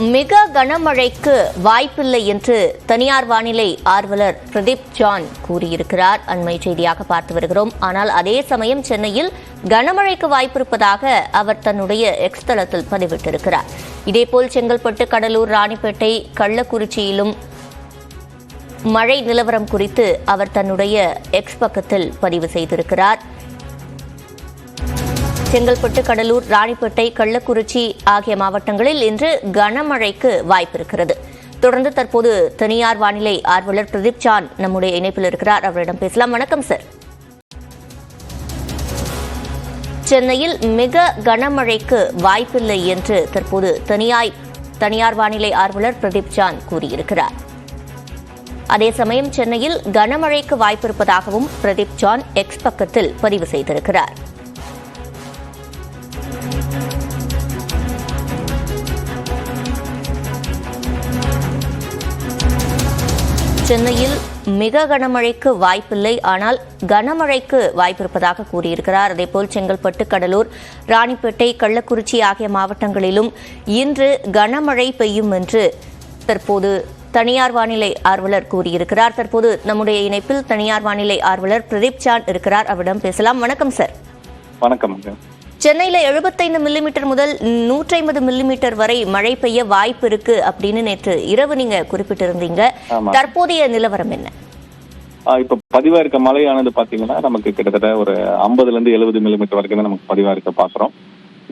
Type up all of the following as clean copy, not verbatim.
மிக கனமழைக்கு வாய்ப்பில்லை என்று தனியார் வானிலை ஆர்வலர் பிரதீப் ஜான் கூறியிருக்கிறார். அண்மை செய்தியாக பார்த்து வருகிறோம். ஆனால் அதே சமயம் சென்னையில் கனமழைக்கு வாய்ப்பிருப்பதாக அவர் தன்னுடைய எக்ஸ் தளத்தில் பதிவிட்டிருக்கிறார். இதேபோல் செங்கல்பட்டு, கடலூர், ராணிப்பேட்டை, கள்ளக்குறிச்சியிலும் மழை நிலவரம் குறித்து அவர் தன்னுடைய எக்ஸ் பக்கத்தில் பதிவு செய்திருக்கிறார். செங்கல்பட்டு, கடலூர், ராணிப்பேட்டை, கள்ளக்குறிச்சி ஆகிய மாவட்டங்களில் இன்று கனமழைக்கு வாய்ப்பிருக்கிறது. தொடர்ந்து தற்போது தனியார் வானிலை ஆர்வலர் பிரதீப் ஜான் நம்முடைய இணைப்பில் இருக்கிறார். அவரிடம் பேசலாம். வணக்கம் சார். சென்னையில் மிக கனமழைக்கு வாய்ப்பில்லை என்று தற்போது தனியார் வானிலை ஆர்வலர் பிரதீப் ஜான் கூறியிருக்கிறார். அதே சமயம் சென்னையில் கனமழைக்கு வாய்ப்பிருப்பதாகவும் பிரதீப் ஜான் எக்ஸ் பக்கத்தில் பதிவு செய்திருக்கிறார். சென்னையில் மிக கனமழைக்கு வாய்ப்பில்லை, ஆனால் கனமழைக்கு வாய்ப்பிருப்பதாக கூறியிருக்கிறார். அதேபோல் செங்கல்பட்டு, கடலூர், ராணிப்பேட்டை, கள்ளக்குறிச்சி ஆகிய மாவட்டங்களிலும் இன்று கனமழை பெய்யும் என்று தற்போது தனியார் வானிலை ஆர்வலர் கூறியிருக்கிறார். தற்போது நம்முடைய இணைப்பில் தனியார் வானிலை ஆர்வலர் பிரதீப் ஜான் இருக்கிறார். அவரிடம் பேசலாம். வணக்கம் சார். வணக்கம். சென்னையில 75 மில்லிமீட்டர் முதல் 150 மில்லிமீட்டர் வரை மழை பெய்ய வாய்ப்பு இருக்கு அப்படின்னு நேற்று இரவு நீங்க குறிப்பிட்டிருந்தீங்க. தற்போதைய நிலவரம் என்ன? இப்ப பதிவா இருக்க மழையானது பாத்தீங்கன்னா நமக்கு கிட்டத்தட்ட ஒரு 50 இருந்து 70 மில்லிமீட்டர் வரைக்கும் தான் நமக்கு பதிவா இருக்க பாக்குறோம்.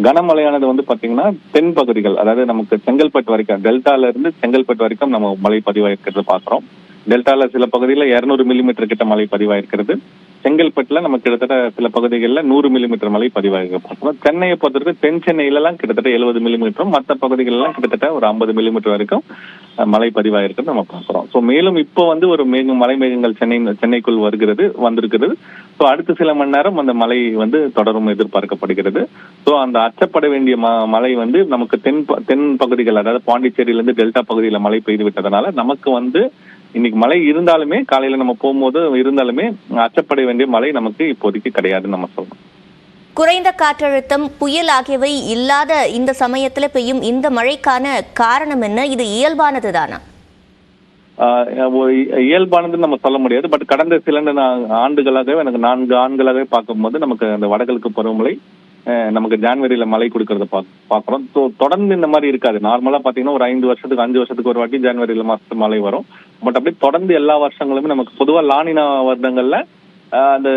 கனமழையானது வந்து பாத்தீங்கன்னா தென் பகுதிகள், அதாவது நமக்கு செங்கல்பட்டு வரைக்கும், டெல்டால இருந்து செங்கல்பட்டு வரைக்கும் நம்ம மழை பதிவாயிருக்கிறது பாக்குறோம். டெல்டால சில பகுதியில் 200 மில்லிமீட்டர் கிட்ட மழை பதிவாயிருக்கிறது. செங்கல்பட்டுல நமக்கு கிட்டத்தட்ட சில பகுதிகளில் 100 மில்லிமீட்டர் மழை பதிவாக பார்க்கிறோம். சென்னையை பொறுத்தவரைக்கும் தென் சென்னையிலாம் கிட்டத்தட்ட 70 மில்லிமீட்டரும், மற்ற பகுதிகளெல்லாம் கிட்டத்தட்ட ஒரு 50 மில்லிமீட்டர் வரைக்கும் மழை பதிவாயிருக்கிறது நம்ம பார்க்கிறோம். ஸோ மேலும் இப்போ வந்து ஒரு மழை மேகங்கள் சென்னைக்குள் வந்திருக்கிறது. ஸோ அடுத்த சில மணி நேரம் அந்த மழை வந்து தொடரும் எதிர்பார்க்கப்படுகிறது. ஸோ அந்த அச்சப்பட வேண்டிய மழை வந்து நமக்கு தென் பகுதிகள், அதாவது பாண்டிச்சேரியிலிருந்து டெல்டா பகுதியில் மழை பெய்து விட்டதுனால நமக்கு வந்து இன்னைக்கு மழை இருந்தாலுமே, காலையில நம்ம போகும்போது இருந்தாலுமே அச்சப்பட வேண்டிய மழை நமக்கு இப்போதைக்கு கிடையாதுன்னு நம்ம சொல்லணும். குறைந்த காற்றழுத்தம், புயல் ஆகியவை இல்லாத இந்த சமயத்துல பெய்யும் இந்த மழைக்கான காரணம் என்ன? இது இயல்பானது தானா? இயல்பானதுன்னு நம்ம சொல்ல முடியாது. பட் கடந்த சில ஆண்டுகளாகவே, எனக்கு 4 ஆண்டுகளாகவே பார்க்கும்போது நமக்கு அந்த வடகிழக்கு பருவமழை நமக்கு ஜான்வரியில மழை கொடுக்கறத பாக்குறோம். தொடர்ந்து இந்த மாதிரி இருக்காது. நார்மலா பாத்தீங்கன்னா ஒரு 5 வருஷத்துக்கு ஒரு வாட்டி ஜான்வரியில மாசத்து மழை வரும். பட் அப்படி தொடர்ந்து எல்லா வருஷங்களுமே நமக்கு பொதுவா லானினா வருடங்கள்ல அந்த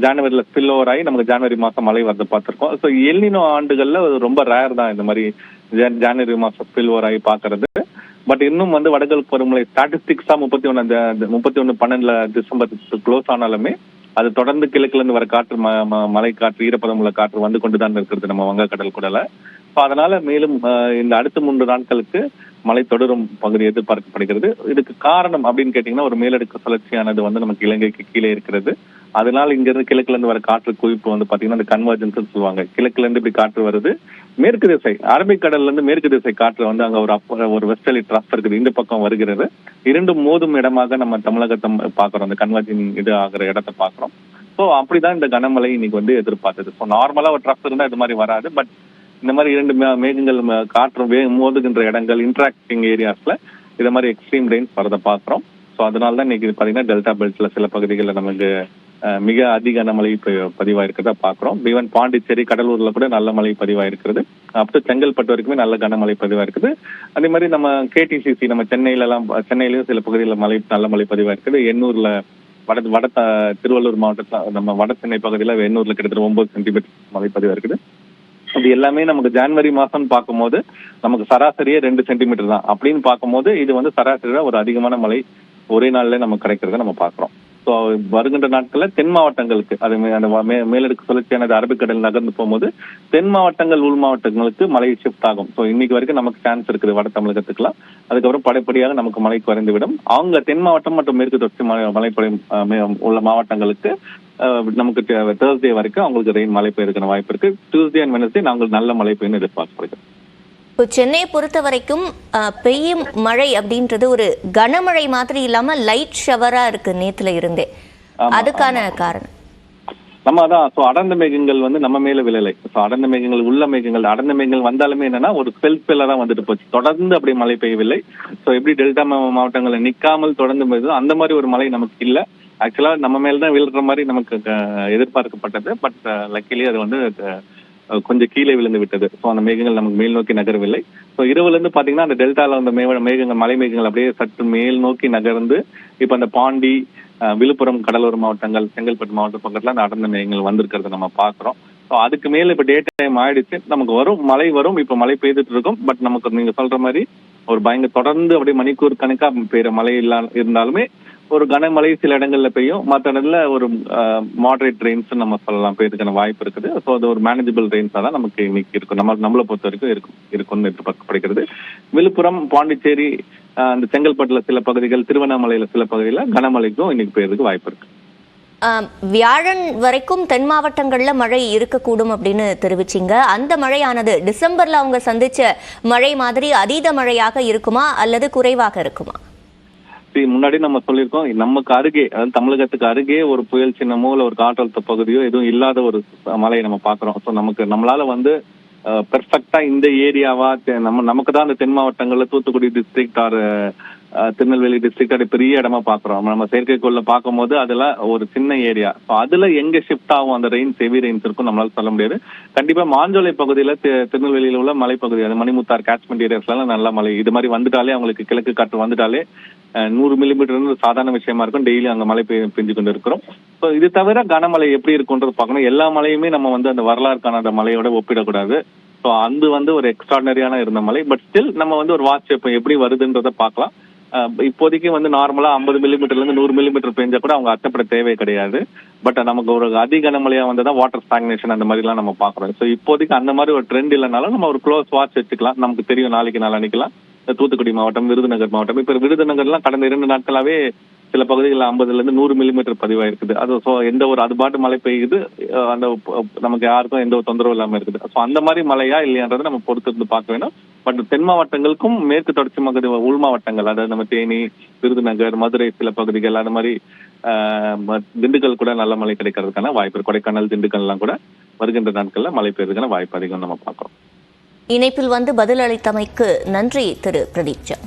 ஜான்வரியில ஸ்பில் ஓவர் ஆகி நமக்கு ஜான்வரி மாசம் மழை வரதை பார்த்திருக்கோம். ஸோ எல்னினோ ஆண்டுகள்ல ரொம்ப ரேர் தான் இந்த மாதிரி ஜான்வரி மாசம் ஸ்பில் ஓவர் ஆகி பாக்குறது. பட் இன்னும் வந்து வடகிழக்கு பருவமழை ஸ்டாட்டிஸ்டிக்ஸா 31/12 டிசம்பர் க்ளோஸ் ஆனாலுமே அது தொடர்ந்து கிழக்குல இருந்து வர காற்று, மழை காற்று, ஈரப்பதம் உள்ள காற்று வந்து கொண்டுதான் இருக்கிறது நம்ம வங்கக்கடல் கூடல. அதனால மேலும் இந்த அடுத்த 3 நாட்களுக்கு மழை தொடரும் பகுதி எதிர்பார்க்கப்படுகிறது. இதுக்கு காரணம் அப்படின்னு கேட்டீங்கன்னா, ஒரு மேலடுக்கு சுழற்சியானது வந்து நமக்கு இலங்கைக்கு கீழே இருக்கிறது. அதனால இங்க இருந்து கிழக்குல இருந்து வர காற்று குவிப்பு வந்து பாத்தீங்கன்னா அந்த கன்வர்ஜென்ஸ் சொல்லுவாங்க. கிழக்குல இருந்து இப்படி காற்று வருது, மேற்கு திசை அரபிக்கடல்ல இருந்து மேற்கு திசை காற்று வந்து அங்க ஒரு வெஸ்டர்லி ட்ரஃப் இருக்குது, இந்த பக்கம் வருகிறது. இரண்டும் மோதும் இடமாக நம்ம தமிழகத்தை பாக்குறோம், அந்த கன்வர்ஜிங் இது ஆகிற இடத்தை பாக்குறோம். ஸோ அப்படிதான் இந்த கனமழை இன்னைக்கு வந்து எதிர்பார்த்தது. ஸோ நார்மலா ஒரு ட்ரஃப் இருந்தா இது மாதிரி வராது. பட் இந்த மாதிரி 2 மேகங்கள் காற்று மோதுகின்ற இடங்கள், இன்டராக்டிங் ஏரியாஸ்ல இதை மாதிரி எக்ஸ்ட்ரீம் ரெயின்ஸ் வரதை பாக்குறோம். ஸோ அதனாலதான் இன்னைக்கு பாத்தீங்கன்னா டெல்டா பெல்ட்ல சில பகுதிகளில் நமக்கு மிக அதிக கனமழை பதிவாயிருக்கிறதா பாக்குறோம். ஈவன் பாண்டிச்சேரி, கடலூர்ல கூட நல்ல மழை பதிவாயிருக்கிறது. அப்போ செங்கல்பட்டு வரைக்குமே நல்ல கனமழை பதிவாயிருக்குது. அதே மாதிரி நம்ம கேடிசிசி, நம்ம சென்னையிலயும் சில பகுதியில் நல்ல மழை பதிவாயிருக்குது. எண்ணூர்ல வட திருவள்ளூர் மாவட்டத்தில் நம்ம வட சென்னை பகுதியில் எண்ணூர்ல கிட்டத்தட்ட 9 சென்டிமீட்டர் மழை பதிவாயிருக்குது. இது எல்லாமே நமக்கு ஜான்வரி மாசம் பார்க்கும்போது நமக்கு சராசரியே 2 சென்டிமீட்டர் தான். அப்படின்னு பார்க்கும்போது இது வந்து சராசரியா ஒரு அதிகமான மழை ஒரே நாள்ல நமக்கு கிடைக்கிறத நம்ம பாக்குறோம். ஸோ வருகின்ற நாட்கள்ல தென் மாவட்டங்களுக்கு, அது அந்த மேலடுக்கு சுழற்சியானது அரபிக்கடல் நகர்ந்து போகும்போது தென் மாவட்டங்கள், உள் மாவட்டங்களுக்கு மழை ஷிஃப்ட் ஆகும். ஸோ இன்னைக்கு வரைக்கும் நமக்கு சான்ஸ் இருக்குது வட தமிழகத்துக்குலாம். அதுக்கப்புறம் படிப்படியாக நமக்கு மழை குறைந்துவிடும். அவங்க தென் மாவட்டம் மற்றும் மேற்கு தொடர்ச்சி மழைப்பொழி உள்ள மாவட்டங்களுக்கு நமக்கு தேர்ஸ்டே வரைக்கும் அவங்களுக்கு ரெயின் மழை பெய்யறதுக்கான வாய்ப்பு இருக்கு. டியூஸ்டே அண்ட் வெட்னஸ்டே நாங்கள் நல்ல மழை பெய்யும் எதிர்பார்க்கப்படுகிறது. இப்போ சென்னையை பொறுத்த வரைக்கும் பெய்யும் மழை அப்படின்றது ஒரு கனமழை மாதிரி இல்லாம லைட் ஷவரா இருக்கு நேத்துல இருந்தே. அதுக்கான காரணம் நம்ம அதான் அடர்ந்த மேகங்கள் வந்து நம்ம மேல விழலை. அடர்ந்த மேகங்கள் உள்ள மேகங்கள் அடர்ந்த மேகங்கள் வந்தாலுமே என்னன்னா ஒரு செல்ஃபெல்லாம் தான் வந்துட்டு போச்சு. தொடர்ந்து அப்படியே மழை பெய்யவில்லை. எப்படி டெல்டா மாவட்டங்களை நிக்காமல் தொடர்ந்து பெய்யுதோ அந்த மாதிரி ஒரு மழை நமக்கு இல்ல. ஆக்சுவலா நம்ம மேலதான் விழுற மாதிரி நமக்கு எதிர்பார்க்கப்பட்டது. பட் லக்கிலி அது வந்து கொஞ்சம் கீழே விழுந்து விட்டது. அந்த மேகங்கள் நமக்கு மேல் நோக்கி நகரவில்லை. இரவுல இருந்து பாத்தீங்கன்னா அந்த டெல்டால அந்த மேகங்கள் மலை மேகங்கள் அப்படியே சற்று மேல் நோக்கி நகர்ந்து இப்ப அந்த பாண்டி, விழுப்புரம் கடலோர மாவட்டங்கள், செங்கல்பட்டு மாவட்ட பக்கத்துல அந்த அடர்ந்த மேகங்கள் வந்திருக்கிறத நம்ம பாக்குறோம். அதுக்கு மேல இப்ப டே டைம் ஆயிடுச்சு. நமக்கு வரும் மழை வரும். இப்ப மழை பெய்துட்டு இருக்கும். பட் நமக்கு நீங்க சொல்ற மாதிரி ஒரு பயங்கர தொடர்ந்து அப்படியே மணிக்கூர் கணக்கா பெய்யுற மழை இருந்தாலுமே ஒரு கனமழை சில இடங்கள்ல பெய்யும். மற்ற இடத்துல ஒரு மாடரேட் ரெயின்ஸ் நம்ம சொல்லலாம் பெய்யறதுக்கான வாய்ப்பு இருக்குது. அது ஒரு மேனேஜபிள் ரெயின்ஸா தான் நமக்கு இன்னைக்கு இருக்கும். நம்மளை பொறுத்த வரைக்கும் இருக்கும்னு எதிர்பார்க்கப்படுகிறது. விழுப்புரம், பாண்டிச்சேரி, அந்த செங்கல்பட்டுல சில பகுதிகள், திருவண்ணாமலையில சில பகுதிகளில் கனமழைக்கும் இன்னைக்கு பெய்யறதுக்கு வாய்ப்பு இருக்கு. வியாழன் வரைக்கும் தென் மாவட்டங்கள்ல மழை இருக்கக்கூடும் அப்படின்னு தெரிவிச்சிங்க. அந்த மழையானது டிசம்பர்ல அவங்க சந்திச்ச மழை மாதிரி அதீத மழையாக இருக்குமா அல்லது குறைவாக இருக்குமா? முன்னாடி நம்ம சொல்லியிருக்கோம், நமக்கு அருகே, அதாவது தமிழகத்துக்கு அருகே ஒரு புயல் சின்னமோ இல்ல ஒரு காற்றழுத்த பகுதியோ எதுவும் இல்லாத ஒரு மழையை நம்ம பாக்குறோம். நம்மளால வந்து பெர்ஃபெக்டா இந்த ஏரியாவா நமக்கு தான் அந்த தென் மாவட்டங்கள்ல Thoothukudi district or Tirunelveli district பெரிய இடமா பாக்குறோம். நம்ம செயற்கைக்கோள்ல பார்க்கும் போது அதுல ஒரு சின்ன ஏரியா. அதுல எங்க ஷிஃப்ட் ஆகும் அந்த ரெயின்ஸ், ஹெவி ரெயின்ஸ் இருக்கும் நம்மளால சொல்ல முடியாது. கண்டிப்பா மாஞ்சோலை பகுதியில திருநெல்வேலியில உள்ள மலைப்பகுதி, அது மணிமுத்தார் கேட்ச்மெண்ட் ஏரியாஸ்ல எல்லாம் நல்ல மழை. இது மாதிரி வந்துட்டாலே அவங்களுக்கு கிழக்கு காற்று வந்துட்டாலே 100 மில்லிமீட்டர் சாதாரண விஷயமா இருக்கும். டெய்லி அங்க மழை பெஞ்சு கொண்டு இருக்கிறோம். இது தவிர கனமழை எப்படி இருக்குன்றது பார்க்கணும். எல்லா மழையுமே நம்ம வந்து அந்த வரலாறு காணாத மழையோட ஒப்பிடக்கூடாது. அது வந்து ஒரு எக்ஸ்ட்ராடனரியான இருந்த மழை. பட் ஸ்டில் நம்ம வந்து ஒரு வாட்ச் எப்படி வருதுன்றத பார்க்கலாம். இப்போதைக்கு வந்து நார்மலா 50 மில்லிமீட்டர்ல இருந்து 100 மில்லிமீட்டர் பெஞ்சா கூட அவங்க அச்சப்பட தேவை கிடையாது. பட் நமக்கு ஒரு அதிக கனமழையா வந்தா வாட்டர் ஸ்டாக்னேஷன் அந்த மாதிரி எல்லாம் நம்ம பாக்குறோம். இப்போதைக்கு அந்த மாதிரி ஒரு ட்ரெண்ட் இல்லைனாலும் நம்ம ஒரு க்ளோஸ் வாட்ச் வச்சுக்கலாம். நமக்கு தெரியும் நாளைக்கு நாளானிக்கலாம் தூத்துக்குடி மாவட்டம், விருதுநகர் மாவட்டம், இப்ப விருதுநகர்லாம் கடந்த 2 நாட்களாவே சில பகுதிகளில் 50ல இருந்து 100 மில்லிமீட்டர் பதிவாயிருக்குது. அது பாட்டு மழை பெய்யுது. அந்த நமக்கு யாருக்கும் எந்த ஒரு தொந்தரவும் இல்லாம இருக்குது. அந்த மாதிரி மழையா இல்லையான்றதை நம்ம பொறுத்து இருந்து பார்க்க வேணும். பட் தென் மாவட்டங்களுக்கும் மேற்கு தொடர்ச்சி உள் மாவட்டங்கள், அதாவது நம்ம தேனி, விருதுநகர், மதுரை சில பகுதிகள், அது மாதிரி திண்டுக்கல் கூட நல்ல மழை கிடைக்கிறதுக்கான வாய்ப்பு. கொடைக்கானல், திண்டுக்கல் எல்லாம் கூட வருகின்ற நாட்கள்ல மழை பெய்யறதுக்கான வாய்ப்பு அதிகம் நம்ம பார்க்கிறோம். இணைப்பில் வந்து பதில் அளித்தமைக்கு நன்றி திரு பிரதீப் ஜான்.